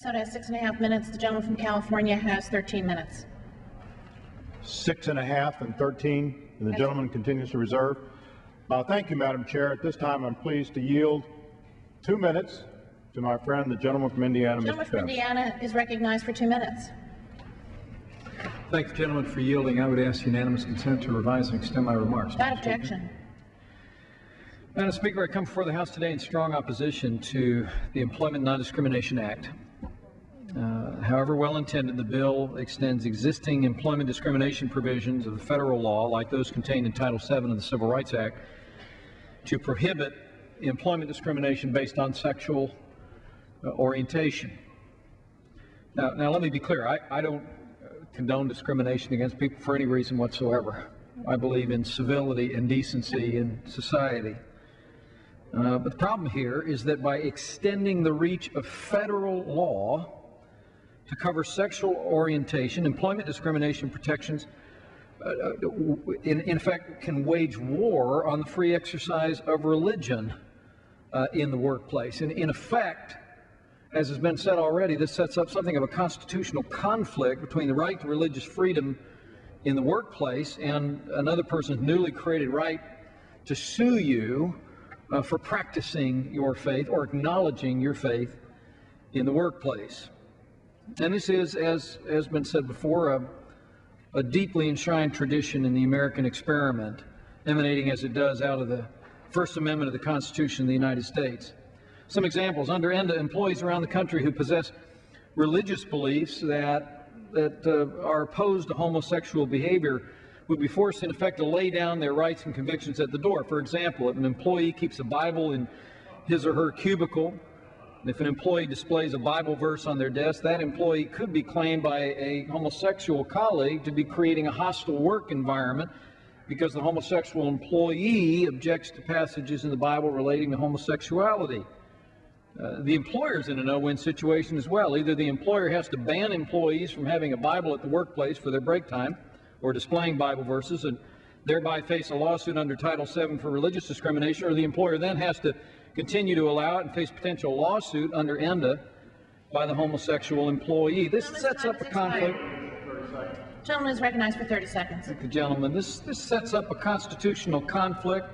Minnesota has 6.5 minutes. The gentleman from California has 13 minutes. 6.5 and 13, and the gentleman continues to reserve. Thank you, Madam Chair. At this time, I'm pleased to yield 2 minutes to my friend, the gentleman from Indiana, The gentleman from Indiana is recognized for 2 minutes. Thank the gentleman for yielding. I would ask unanimous consent to revise and extend my remarks. Without objection. Madam Speaker, I come before the House today in strong opposition to the Employment Non-Discrimination Act. However well intended, the bill extends existing employment discrimination provisions of the federal law, like those contained in Title VII of the Civil Rights Act, to prohibit employment discrimination based on sexual orientation. Now let me be clear. I don't condone discrimination against people for any reason whatsoever. I believe in civility and decency in society. But the problem here is that by extending the reach of federal law to cover sexual orientation, employment discrimination protections, in fact, can wage war on the free exercise of religion in the workplace. And in effect, as has been said already, this sets up something of a constitutional conflict between the right to religious freedom in the workplace and another person's newly created right to sue you for practicing your faith or acknowledging your faith in the workplace. And this is, as has been said before, a deeply enshrined tradition in the American experiment, emanating as it does out of the First Amendment of the Constitution of the United States. Some examples: under ENDA, employees around the country who possess religious beliefs that are opposed to homosexual behavior would be forced, in effect, to lay down their rights and convictions at the door. For example, if an employee keeps a Bible in his or her cubicle, if an employee displays a Bible verse on their desk, that employee could be claimed by a homosexual colleague to be creating a hostile work environment because the homosexual employee objects to passages in the Bible relating to homosexuality. The employer's in a no-win situation as well. Either the employer has to ban employees from having a Bible at the workplace for their break time or displaying Bible verses and thereby face a lawsuit under Title VII for religious discrimination, or the employer then has to continue to allow it and face potential lawsuit under ENDA by the homosexual employee. This sets up a conflict. Gentleman is recognized for 30 seconds. Thank you, gentlemen. This sets up a constitutional conflict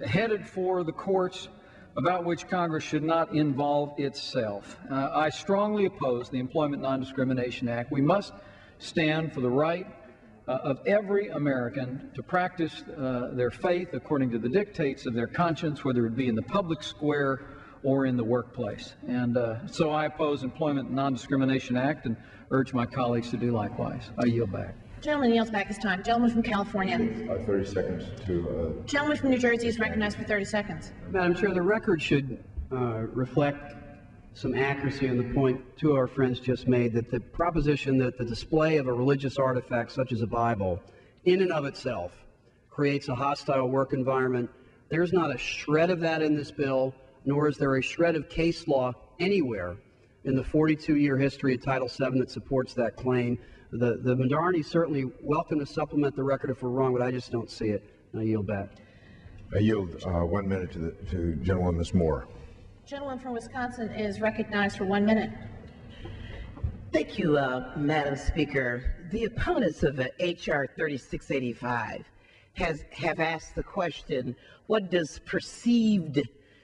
headed for the courts about which Congress should not involve itself. I strongly oppose the Employment Non-Discrimination Act. We must stand for the right of every American to practice their faith according to the dictates of their conscience, whether it be in the public square or in the workplace. And so I oppose Employment Non-Discrimination Act and urge my colleagues to do likewise. I yield back. Gentleman yields back his time. Gentleman from California. 30 seconds to... Gentleman from New Jersey is recognized for 30 seconds. Madam Chair, the record should reflect some accuracy on the point two of our friends just made, that the proposition that the display of a religious artifact such as a Bible in and of itself creates a hostile work environment. There's not a shred of that in this bill, nor is there a shred of case law anywhere in the 42-year history of Title VII that supports that claim. The minority is certainly welcome to supplement the record if we're wrong, but I just don't see it. And I yield back. I yield 1 minute to gentleman Ms. Moore. Gentleman from Wisconsin is recognized for 1 minute. Thank you, Madam Speaker. The opponents of H.R. 3685 have asked the question, what does perceived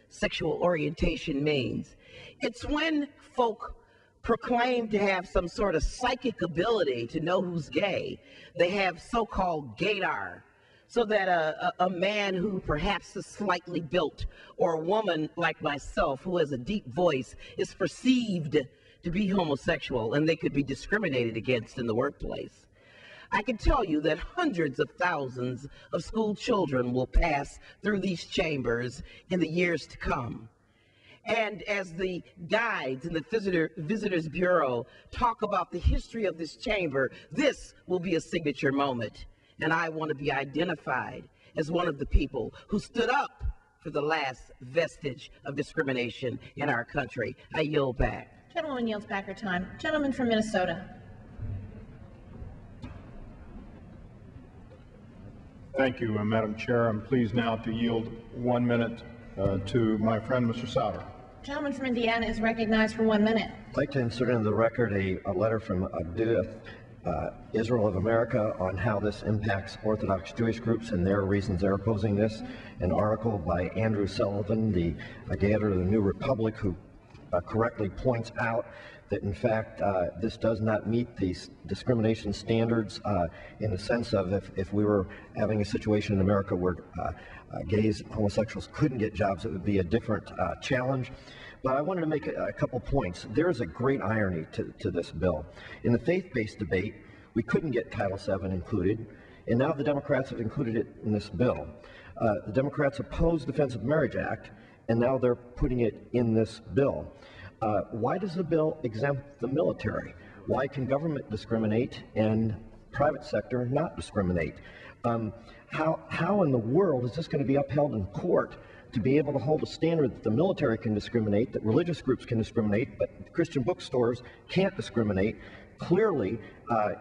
sexual orientation means? It's when folk proclaim to have some sort of psychic ability to know who's gay. They have so-called gaydar, so that a man who perhaps is slightly built, or a woman like myself who has a deep voice, is perceived to be homosexual and they could be discriminated against in the workplace. I can tell you that hundreds of thousands of school children will pass through these chambers in the years to come. And as the guides and the Visitors Bureau talk about the history of this chamber, this will be a signature moment. And I want to be identified as one of the people who stood up for the last vestige of discrimination in our country. I yield back. Gentleman yields back her time. Gentleman from Minnesota. Thank you, Madam Chair. I'm pleased now to yield 1 minute to my friend, Mr. Souder. Gentleman from Indiana is recognized for 1 minute. I'd like to insert into the record a letter from Israel of America on how this impacts Orthodox Jewish groups and their reasons they're opposing this. An article by Andrew Sullivan, the editor of the New Republic, who correctly points out that in fact this does not meet these discrimination standards in the sense of if we were having a situation in America where gays and homosexuals couldn't get jobs, it would be a different challenge. But I wanted to make a couple points. There is a great irony to this bill. In the faith-based debate, we couldn't get Title VII included, and now the Democrats have included it in this bill. The Democrats opposed the Defense of Marriage Act, and now they're putting it in this bill. Why does the bill exempt the military? Why can government discriminate and private sector not discriminate? How in the world is this going to be upheld in court to be able to hold a standard that the military can discriminate, that religious groups can discriminate, but Christian bookstores can't discriminate? Clearly,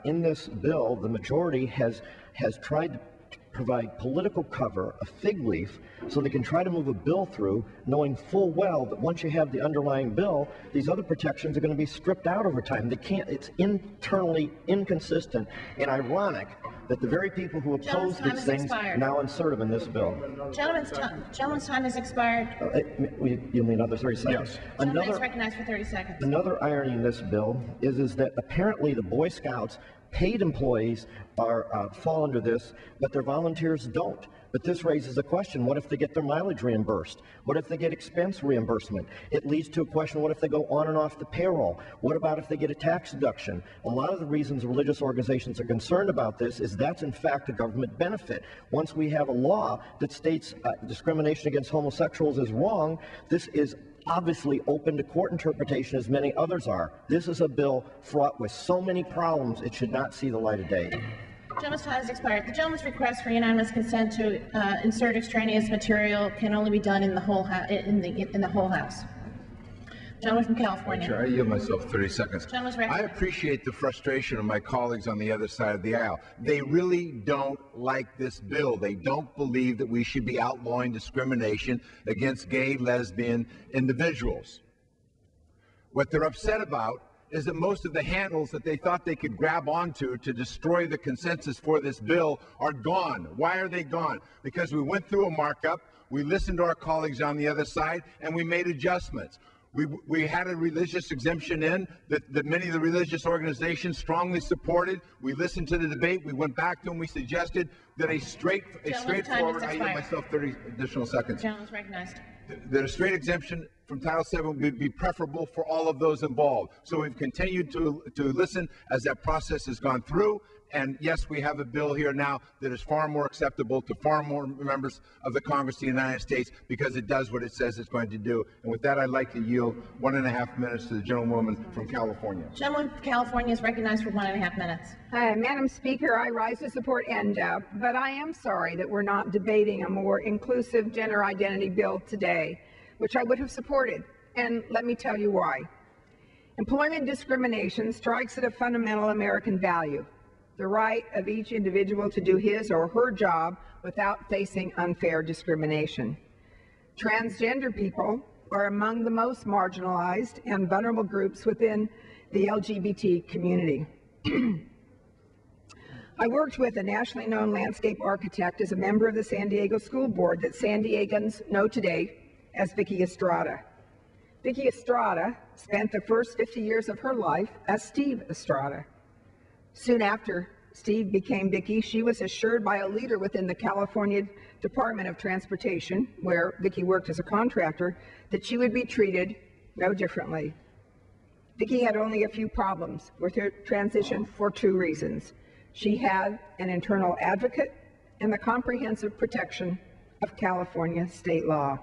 in this bill, the majority has tried to provide political cover, a fig leaf, so they can try to move a bill through, knowing full well that once you have the underlying bill, these other protections are going to be stripped out over time. They can't. It's internally inconsistent and ironic that the very people who oppose these things now insert them in this bill. Gentleman's time has expired. You mean another 30 seconds? Yes. Gentleman is recognized for 30 seconds. Another irony in this bill is that apparently the Boy Scouts paid employees fall under this, but their volunteers don't. But this raises a question: what if they get their mileage reimbursed? What if they get expense reimbursement? It leads to a question: what if they go on and off the payroll? What about if they get a tax deduction? A lot of the reasons religious organizations are concerned about this is that's in fact a government benefit. Once we have a law that states discrimination against homosexuals is wrong, this is obviously open to court interpretation, as many others are. This is a bill fraught with so many problems it should not see the light of day. Gentleman's time has expired. The gentleman's request for unanimous consent to insert extraneous material can only be done in the whole in the whole House. Gentleman from California. Sure, I yield myself 30 seconds. I appreciate the frustration of my colleagues on the other side of the aisle. They really don't like this bill. They don't believe that we should be outlawing discrimination against gay, lesbian individuals. What they're upset about is that most of the handles that they thought they could grab onto to destroy the consensus for this bill are gone. Why are they gone? Because we went through a markup, we listened to our colleagues on the other side, and we made adjustments. We had a religious exemption in that many of the religious organizations strongly supported. We listened to the debate. We went back to them. We suggested that a straightforward, I give myself 30 additional seconds. Gentleman's recognized. That a straight exemption from Title VII would be preferable for all of those involved. So we've continued to listen as that process has gone through. And yes, we have a bill here now that is far more acceptable to far more members of the Congress of the United States because it does what it says it's going to do. And with that, I'd like to yield 1.5 minutes to the gentlewoman from California. Gentleman from California is recognized for 1.5 minutes. Madam Speaker, I rise to support ENDA, but I am sorry that we're not debating a more inclusive gender identity bill today, which I would have supported. And let me tell you why. Employment discrimination strikes at a fundamental American value: the right of each individual to do his or her job without facing unfair discrimination. Transgender people are among the most marginalized and vulnerable groups within the LGBT community. I worked with a nationally known landscape architect as a member of the San Diego School Board that San Diegans know today as Vicki Estrada. Vicki Estrada spent the first 50 years of her life as Steve Estrada. Soon after Steve became Vicki, she was assured by a leader within the California Department of Transportation, where Vicki worked as a contractor, that she would be treated no differently. Vicki had only a few problems with her transition for 2 reasons. She had an internal advocate and the comprehensive protection of California state law.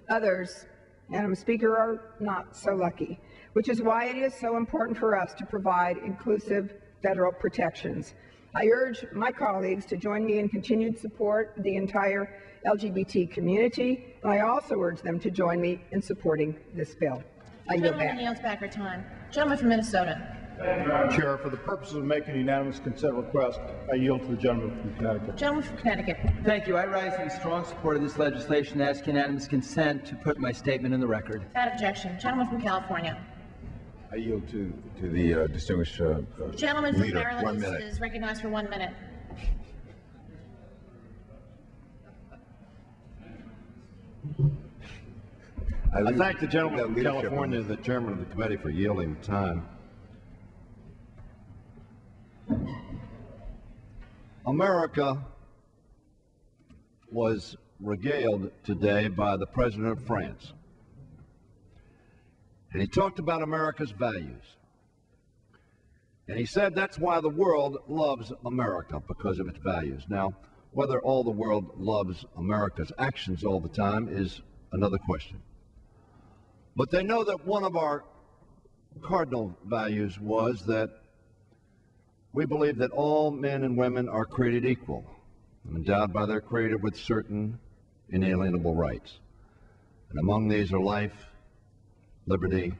Others, Madam Speaker, are not so lucky, which is why it is so important for us to provide inclusive federal protections. I urge my colleagues to join me in continued support of the entire LGBT community, and I also urge them to join me in supporting this bill. I yield back. Gentleman yields back her time. Gentleman from Minnesota. Chair, for the purposes of making a unanimous consent request, I yield to the gentleman from Connecticut. Gentleman from Connecticut. Thank you. I rise in strong support of this legislation and ask unanimous consent to put my statement in the record. Without objection. Gentleman from California. I yield to the distinguished Gentleman from leader. Maryland 1 minute. is recognized for 1 minute. I thank the gentleman from California, the chairman of the committee, for yielding time. America was regaled today by the president of France. And he talked about America's values. And he said that's why the world loves America, because of its values. Now, whether all the world loves America's actions all the time is another question. But they know that one of our cardinal values was that we believe that all men and women are created equal, endowed by their Creator with certain inalienable rights. And among these are life, liberty,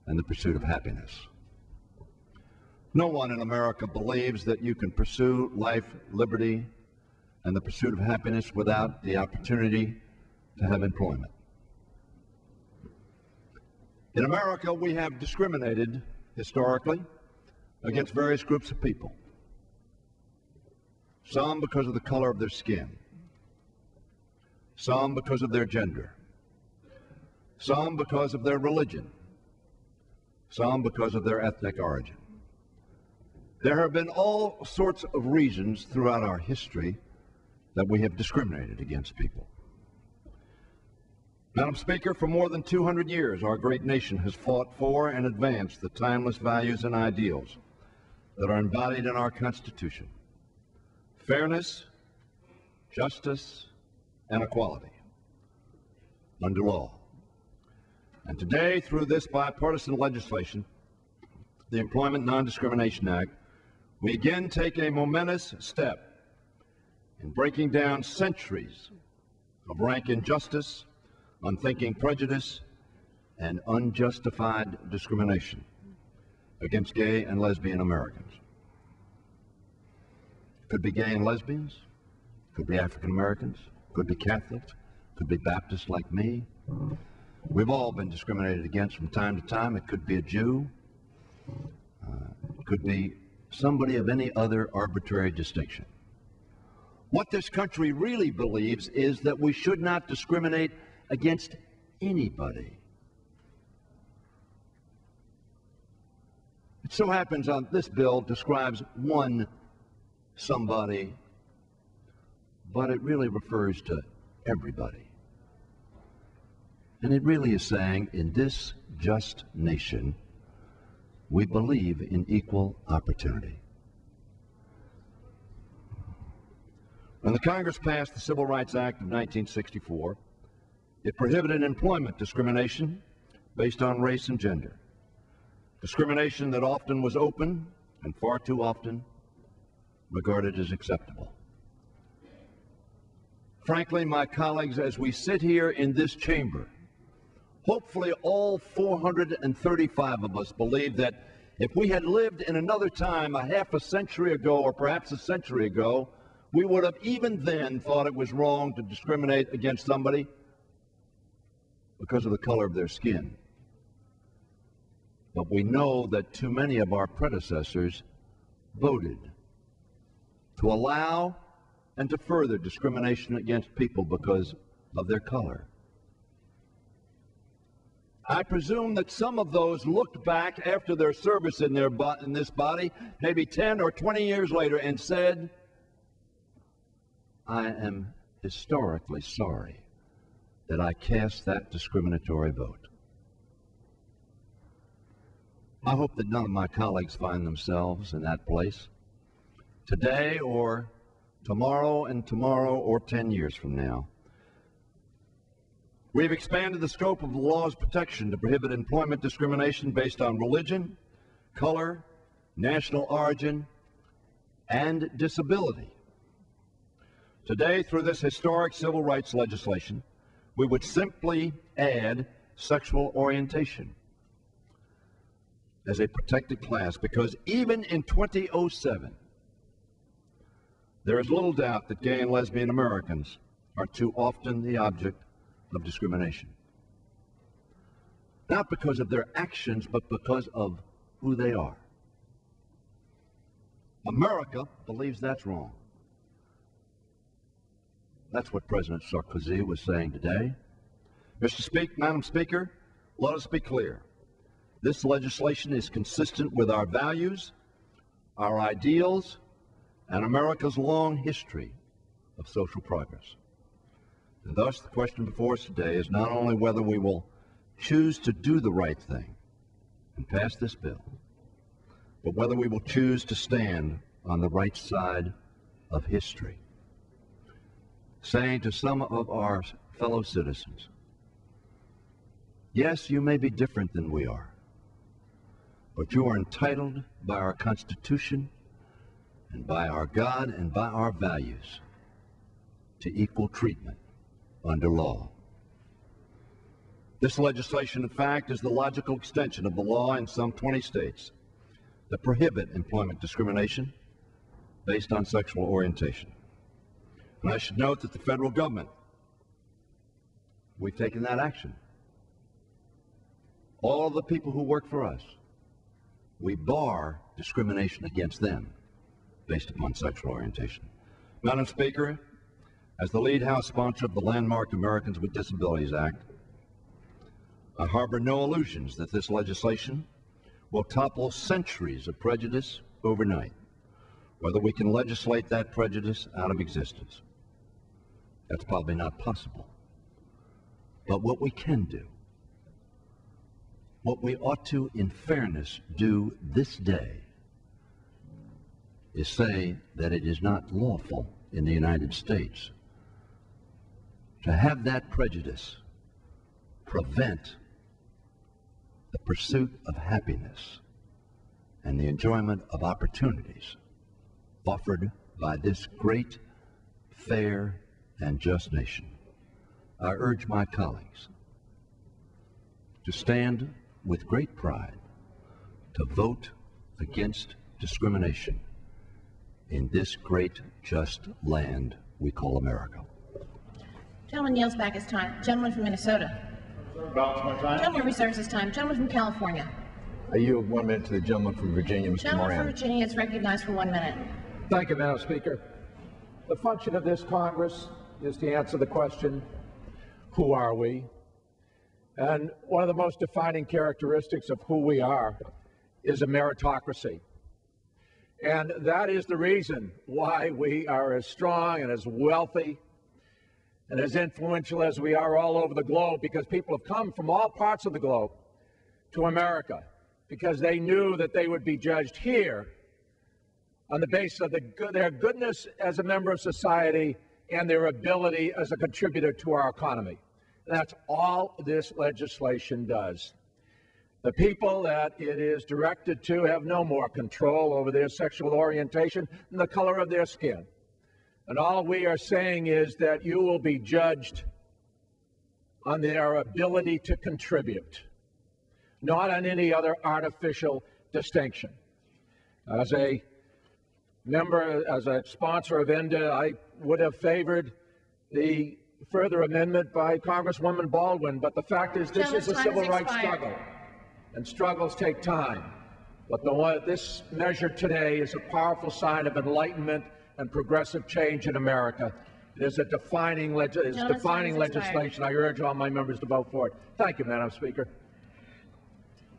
and the pursuit of happiness. No one in America believes that you can pursue life, liberty, and the pursuit of happiness without the opportunity to have employment. In America, we have discriminated historically against various groups of people. Some because of the color of their skin, some because of their gender, some because of their religion, some because of their ethnic origin. There have been all sorts of reasons throughout our history that we have discriminated against people. Madam Speaker, for more than 200 years, our great nation has fought for and advanced the timeless values and ideals that are embodied in our Constitution: fairness, justice, and equality under law. And today, through this bipartisan legislation, the Employment Non-Discrimination Act, we again take a momentous step in breaking down centuries of rank injustice, unthinking prejudice, and unjustified discrimination against gay and lesbian Americans. Could be gay and lesbians, could be African Americans, could be Catholics, could be Baptists like me. We've all been discriminated against from time to time. It could be a Jew, it could be somebody of any other arbitrary distinction. What this country really believes is that we should not discriminate against anybody. It so happens on this bill describes one somebody, but it really refers to everybody. And it really is saying, in this just nation, we believe in equal opportunity. When the Congress passed the Civil Rights Act of 1964, it prohibited employment discrimination based on race and gender. Discrimination that often was open and far too often regarded as acceptable. Frankly, my colleagues, as we sit here in this chamber, hopefully all 435 of us believe that if we had lived in another time a half a century ago or perhaps a century ago, we would have even then thought it was wrong to discriminate against somebody because of the color of their skin. But we know that too many of our predecessors voted to allow and to further discrimination against people because of their color. I presume that some of those looked back after their service in this body, maybe 10 or 20 years later, and said, I am historically sorry that I cast that discriminatory vote. I hope that none of my colleagues find themselves in that place today or tomorrow and tomorrow or 10 years from now. We've expanded the scope of the law's protection to prohibit employment discrimination based on religion, color, national origin, and disability. Today, through this historic civil rights legislation, we would simply add sexual orientation. as a protected class, because even in 2007, there is little doubt that gay and lesbian Americans are too often the object of discrimination. Not because of their actions, but because of who they are. America believes that's wrong. That's what President Sarkozy was saying today. Madam Speaker, let us be clear. This legislation is consistent with our values, our ideals, and America's long history of social progress. And thus, the question before us today is not only whether we will choose to do the right thing and pass this bill, but whether we will choose to stand on the right side of history, saying to some of our fellow citizens, yes, you may be different than we are, but you are entitled by our Constitution and by our God and by our values to equal treatment under law. This legislation, in fact, is the logical extension of the law in some 20 states that prohibit employment discrimination based on sexual orientation. And I should note that the federal government, we've taken that action. All of the people who work for us, we bar discrimination against them based upon sexual orientation. Madam Speaker, as the lead House sponsor of the landmark Americans with Disabilities Act, I harbor no illusions that this legislation will topple centuries of prejudice overnight, whether we can legislate that prejudice out of existence. That's probably not possible. But what we can do, what we ought to, in fairness, do this day is say that it is not lawful in the United States to have that prejudice prevent the pursuit of happiness and the enjoyment of opportunities offered by this great, fair, and just nation. I urge my colleagues to stand with great pride to vote against discrimination in this great, just land we call America. Gentleman yields back his time. Gentleman from Minnesota. Balance my time. Gentleman reserves his time. Gentleman from California. I yield 1 minute to the gentleman from Virginia, Mr. Gentleman from Moran. Virginia is recognized for 1 minute. Thank you, Madam Speaker. The function of this Congress is to answer the question, who are we? And one of the most defining characteristics of who we are is a meritocracy. And that is the reason why we are as strong and as wealthy and as influential as we are all over the globe, because people have come from all parts of the globe to America because they knew that they would be judged here on the basis of their goodness as a member of society and their ability as a contributor to our economy. That's all this legislation does. The people that it is directed to have no more control over their sexual orientation than the color of their skin. And all we are saying is that you will be judged on their ability to contribute, not on any other artificial distinction. As a member, as a sponsor of ENDA, I would have favored the further amendment by Congresswoman Baldwin, but the fact is this is a civil rights struggle, and struggles take time. But this measure today is a powerful sign of enlightenment and progressive change in America. It is a defining legislation. I urge all my members to vote for it. Thank you, Madam Speaker.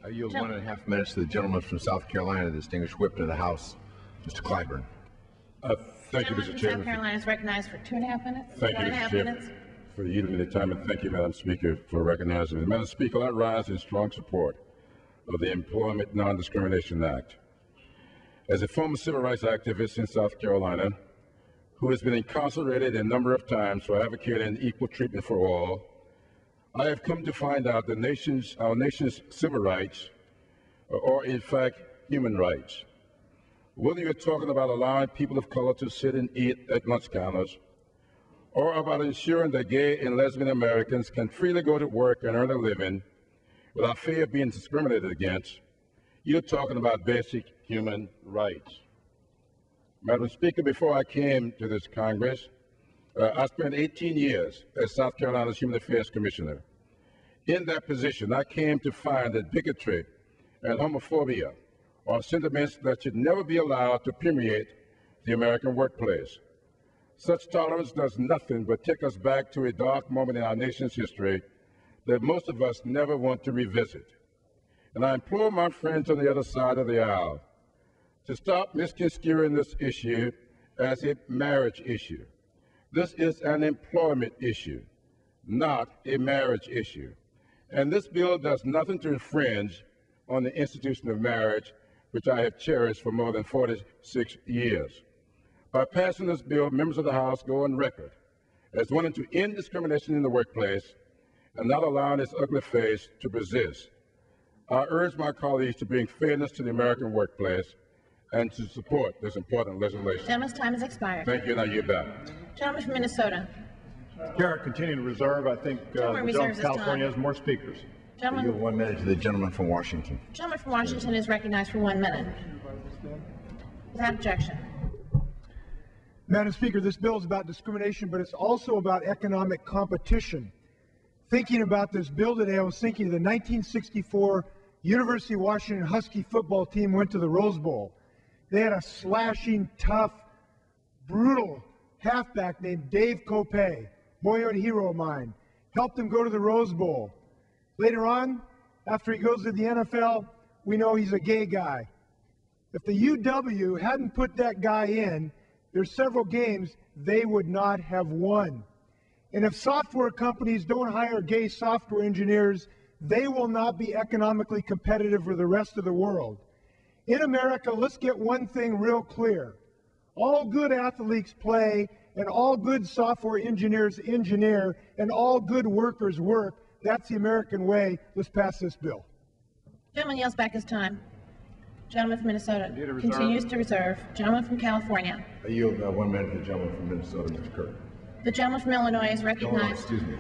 I yield 1.5 minutes to the gentleman from South Carolina, the distinguished whip of the House, Mr. Clyburn. Thank you, Mr. Chairman. South Carolina is recognized for 2.5 minutes. Thank you, Mr. Chairman, for the use of the time, and thank you, Madam Speaker, for recognizing me. Madam Speaker, I rise in strong support of the Employment Non-Discrimination Act. As a former civil rights activist in South Carolina, who has been incarcerated a number of times for advocating equal treatment for all, I have come to find out that our nation's civil rights are in fact human rights. Whether you're talking about allowing people of color to sit and eat at lunch counters, or about ensuring that gay and lesbian Americans can freely go to work and earn a living without fear of being discriminated against, You're talking about basic human rights. Madam Speaker, before I came to this Congress, I spent 18 years as South Carolina's Human Affairs Commissioner. In that position, I came to find that bigotry and homophobia are sentiments that should never be allowed to permeate the American workplace. Such tolerance does nothing but take us back to a dark moment in our nation's history that most of us never want to revisit. And I implore my friends on the other side of the aisle to stop misconstruing this issue as a marriage issue. This is an employment issue, not a marriage issue. And this bill does nothing to infringe on the institution of marriage, which I have cherished for more than 46 years. By passing this bill, members of the House go on record as wanting to end discrimination in the workplace and not allowing its ugly face to persist. I urge my colleagues to bring fairness to the American workplace and to support this important legislation. Gentleman's time has expired. Thank you, and I yield back. Gentleman from Minnesota. Chair, continue to reserve. I think the gentleman from California has more speakers. I yield 1 minute to the gentleman from Washington. Gentleman from Washington is recognized for 1 minute. Without objection. Madam Speaker, this bill is about discrimination, but it's also about economic competition. Thinking about this bill today, I was thinking of the 1964 University of Washington Husky football team went to the Rose Bowl. They had a slashing, tough, brutal halfback named Dave Kopay, boyhood hero of mine, helped him go to the Rose Bowl. Later on, after he goes to the NFL, we know he's a gay guy. If the UW hadn't put that guy in, there's several games they would not have won. And if software companies don't hire gay software engineers, they will not be economically competitive for the rest of the world. In America, let's get one thing real clear. All good athletes play, and all good software engineers engineer, and all good workers work. That's the American way. Let's pass this bill. Gentleman yields back his time. Gentleman from Minnesota continues to reserve. Gentleman from California. I yield 1 minute to the gentleman from Minnesota, Mr. Kirk. The gentleman from Illinois is recognized. Excuse me.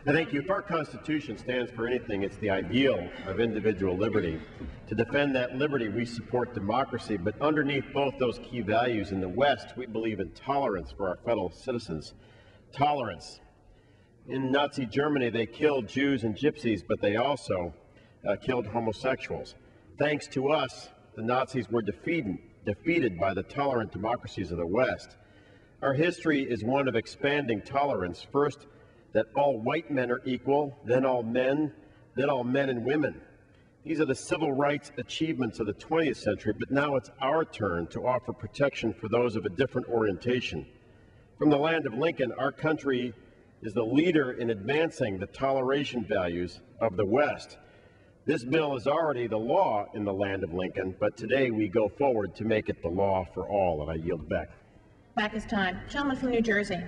Thank you. If our Constitution stands for anything, it's the ideal of individual liberty. To defend that liberty, we support democracy, but underneath both those key values in the West, we believe in tolerance for our fellow citizens. Tolerance. In Nazi Germany, they killed Jews and gypsies, but they also killed homosexuals. Thanks to us, the Nazis were defeated by the tolerant democracies of the West. Our history is one of expanding tolerance. First, that all white men are equal, then all men and women. These are the civil rights achievements of the 20th century, but now it's our turn to offer protection for those of a different orientation. From the land of Lincoln, our country is the leader in advancing the toleration values of the West. This bill is already the law in the land of Lincoln, but today we go forward to make it the law for all, and I yield back. Back is time. Gentleman from New Jersey.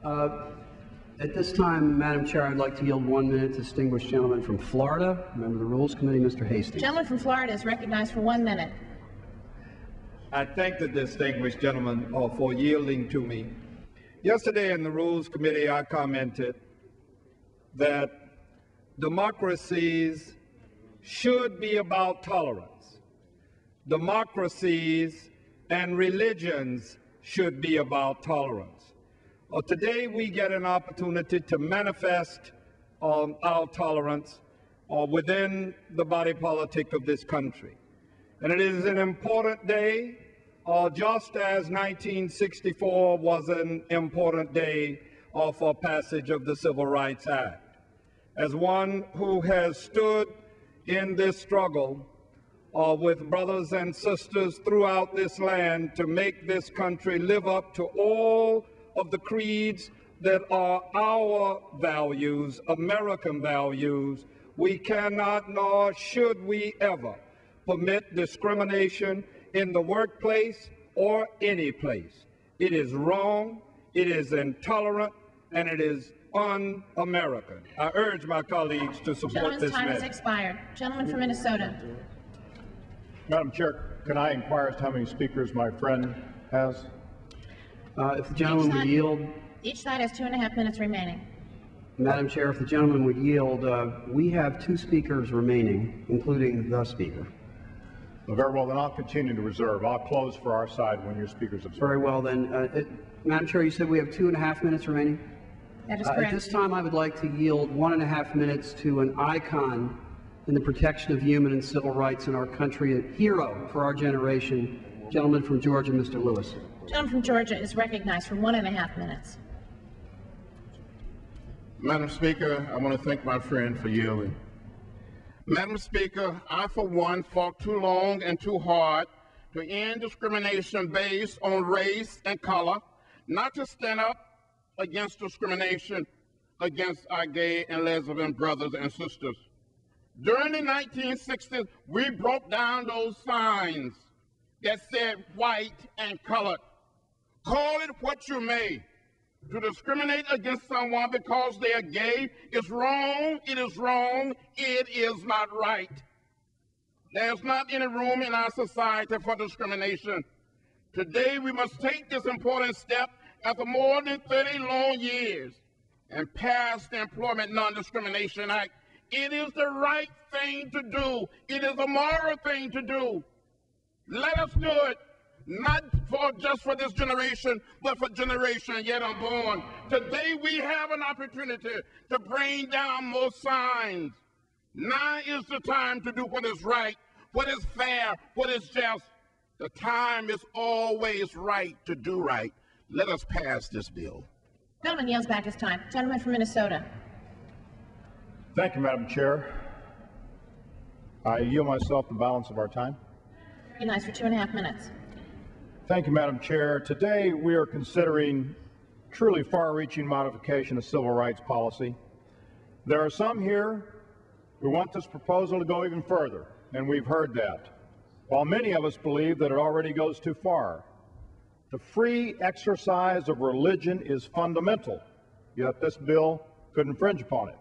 At this time, Madam Chair, I'd like to yield 1 minute to distinguished gentleman from Florida, member of the Rules Committee, Mr. Hastings. Gentleman from Florida is recognized for 1 minute. I thank the distinguished gentleman for yielding to me. Yesterday in the Rules Committee, I commented that democracies should be about tolerance. Democracies and religions should be about tolerance. Today we get an opportunity to manifest our tolerance within the body politic of this country. And it is an important day, just as 1964 was an important day for passage of the Civil Rights Act. As one who has stood in this struggle with brothers and sisters throughout this land to make this country live up to all of the creeds that are our values, American values, we cannot nor should we ever permit discrimination in the workplace or any place. It is wrong, it is intolerant, and it is un-American. I urge my colleagues to support this Time has measure. expired. Gentleman from Minnesota. Madam Chair, can I inquire as to how many speakers my friend has? If the gentleman would yield. Each side has 2.5 minutes remaining. Madam Chair, if the gentleman would yield, we have 2 speakers remaining, including the speaker. Well, very well, then I'll continue to reserve. I'll close for our side when your speakers observe. Very well, then. Madam Chair, you said we have 2.5 minutes remaining? That is correct. At this time, I would like to yield 1.5 minutes to an icon in the protection of human and civil rights in our country, a hero for our generation, gentleman from Georgia, Mr. Lewis. The gentleman from Georgia is recognized for 1.5 minutes. Madam Speaker, I want to thank my friend for yielding. Madam Speaker, I for one fought too long and too hard to end discrimination based on race and color, not to stand up against discrimination against our gay and lesbian brothers and sisters. During the 1960s, we broke down those signs that said white and colored. Call it what you may. To discriminate against someone because they are gay is wrong, it is wrong, it is not right. There's not any room in our society for discrimination. Today we must take this important step after more than 30 long years and pass the Employment Non-Discrimination Act. It is the right thing to do. It is a moral thing to do. Let us do it. Not just for this generation, but for generation yet unborn. Today we have an opportunity to bring down more signs. Now is the time to do what is right, what is fair, what is just. The time is always right to do right. Let us pass this bill. Gentleman yields back his time. Gentleman from Minnesota. Thank you, Madam Chair. I yield myself the balance of our time. Recognized for 2.5 minutes. Thank you, Madam Chair. Today we are considering truly far-reaching modification of civil rights policy. There are some here who want this proposal to go even further, and we've heard that, while many of us believe that it already goes too far. The free exercise of religion is fundamental, yet this bill could infringe upon it.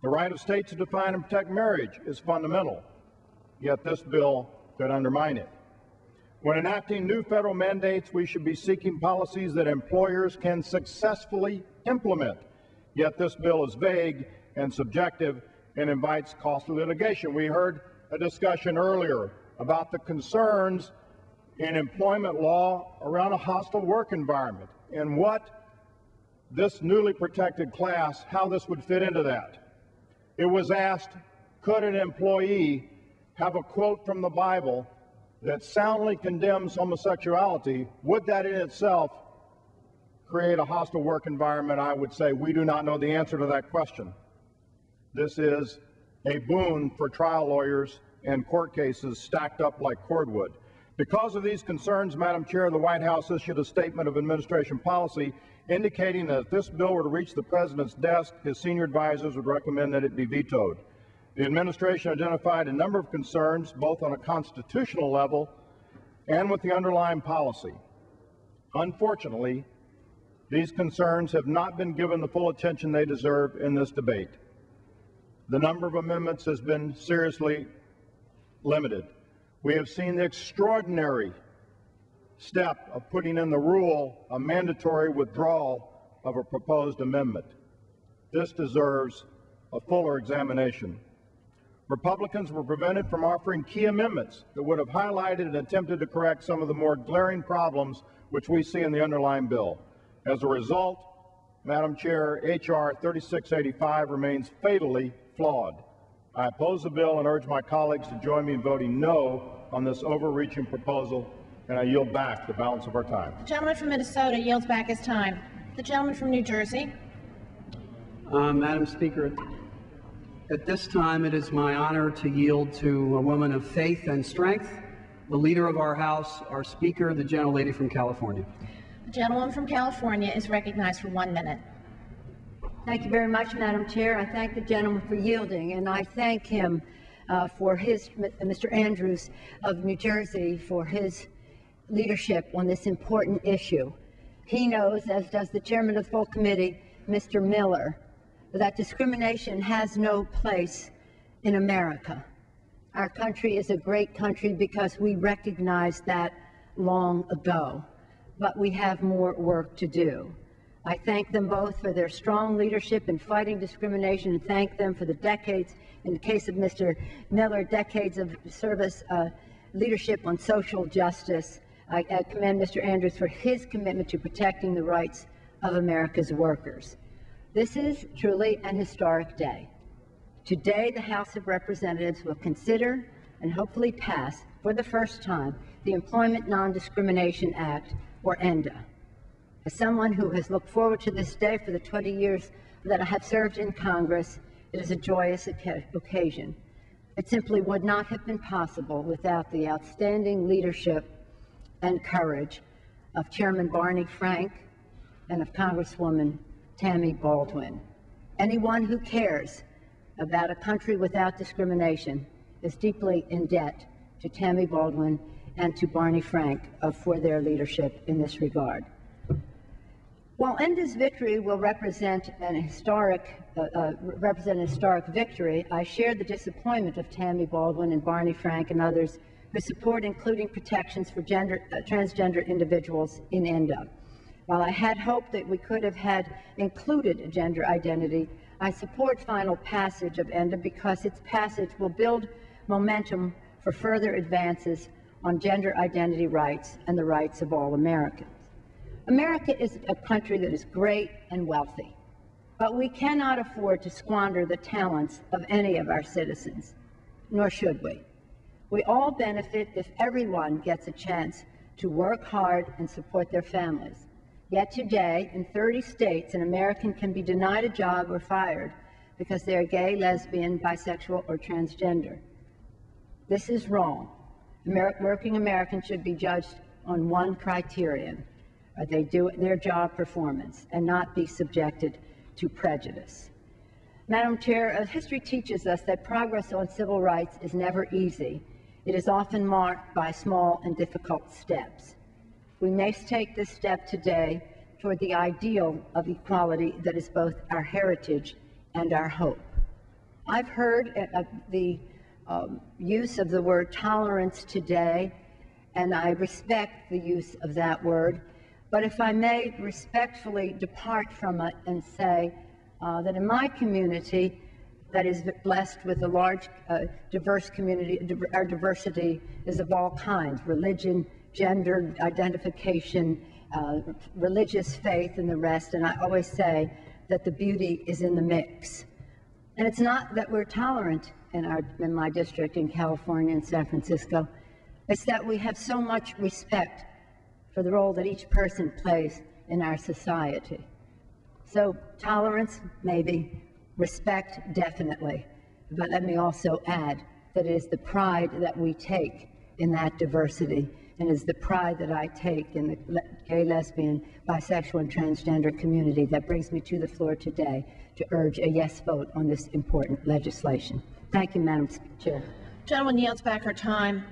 The right of states to define and protect marriage is fundamental, yet this bill could undermine it. When enacting new federal mandates, we should be seeking policies that employers can successfully implement. Yet this bill is vague and subjective and invites costly litigation. We heard a discussion earlier about the concerns in employment law around a hostile work environment and what this newly protected class, how this would fit into that. It was asked, could an employee have a quote from the Bible that soundly condemns homosexuality? Would that in itself create a hostile work environment? I would say we do not know the answer to that question. This is a boon for trial lawyers and court cases stacked up like cordwood. Because of these concerns, Madam Chair, the White House issued a statement of administration policy indicating that if this bill were to reach the President's desk, his senior advisors would recommend that it be vetoed. The administration identified a number of concerns, both on a constitutional level and with the underlying policy. Unfortunately, these concerns have not been given the full attention they deserve in this debate. The number of amendments has been seriously limited. We have seen the extraordinary step of putting in the rule a mandatory withdrawal of a proposed amendment. This deserves a fuller examination. Republicans were prevented from offering key amendments that would have highlighted and attempted to correct some of the more glaring problems which we see in the underlying bill. As a result, Madam Chair, H.R. 3685 remains fatally flawed. I oppose the bill and urge my colleagues to join me in voting no on this overreaching proposal, and I yield back the balance of our time. The gentleman from Minnesota yields back his time. The gentleman from New Jersey. Madam Speaker, at this time it is my honor to yield to a woman of faith and strength, the leader of our House, our Speaker, the gentlelady from California. The gentleman from California is recognized for 1 minute. Thank you very much, Madam Chair. I thank the gentleman for yielding, and I thank him for Mr. Andrews of New Jersey, for his leadership on this important issue. He knows, as does the chairman of the full committee, Mr. Miller, that discrimination has no place in America. Our country is a great country because we recognized that long ago, but we have more work to do. I thank them both for their strong leadership in fighting discrimination and thank them for the decades, in the case of Mr. Miller, decades of service leadership on social justice. I commend Mr. Andrews for his commitment to protecting the rights of America's workers. This is truly an historic day. Today, the House of Representatives will consider and hopefully pass for the first time the Employment Non-Discrimination Act, or ENDA. As someone who has looked forward to this day for the 20 years that I have served in Congress, it is a joyous occasion. It simply would not have been possible without the outstanding leadership and courage of Chairman Barney Frank and of Congresswoman Tammy Baldwin. Anyone who cares about a country without discrimination is deeply in debt to Tammy Baldwin and to Barney Frank for their leadership in this regard. While ENDA's victory will represent a historic victory, I share the disappointment of Tammy Baldwin and Barney Frank and others who support including protections for transgender individuals in ENDA. While I had hoped that we could have had included gender identity, I support final passage of ENDA because its passage will build momentum for further advances on gender identity rights and the rights of all Americans. America is a country that is great and wealthy, but we cannot afford to squander the talents of any of our citizens, nor should we. We all benefit if everyone gets a chance to work hard and support their families. Yet today, in 30 states, an American can be denied a job or fired because they are gay, lesbian, bisexual, or transgender. This is wrong. Working Americans should be judged on one criterion: are they doing their job performance, and not be subjected to prejudice. Madam Chair, history teaches us that progress on civil rights is never easy. It is often marked by small and difficult steps. We may take this step today toward the ideal of equality that is both our heritage and our hope. I've heard the use of the word tolerance today, and I respect the use of that word. But if I may respectfully depart from it and say that in my community that is blessed with a large, diverse community, our diversity is of all kinds: religion, gender identification, religious faith, and the rest. And I always say that the beauty is in the mix. And it's not that we're tolerant in my district in California and San Francisco. It's that we have so much respect for the role that each person plays in our society. So tolerance, maybe; respect, definitely. But let me also add that it is the pride that we take in that diversity, and is the pride that I take in the gay, lesbian, bisexual, and transgender community that brings me to the floor today to urge a yes vote on this important legislation. Thank you, Madam Chair. Gentleman yields back her time.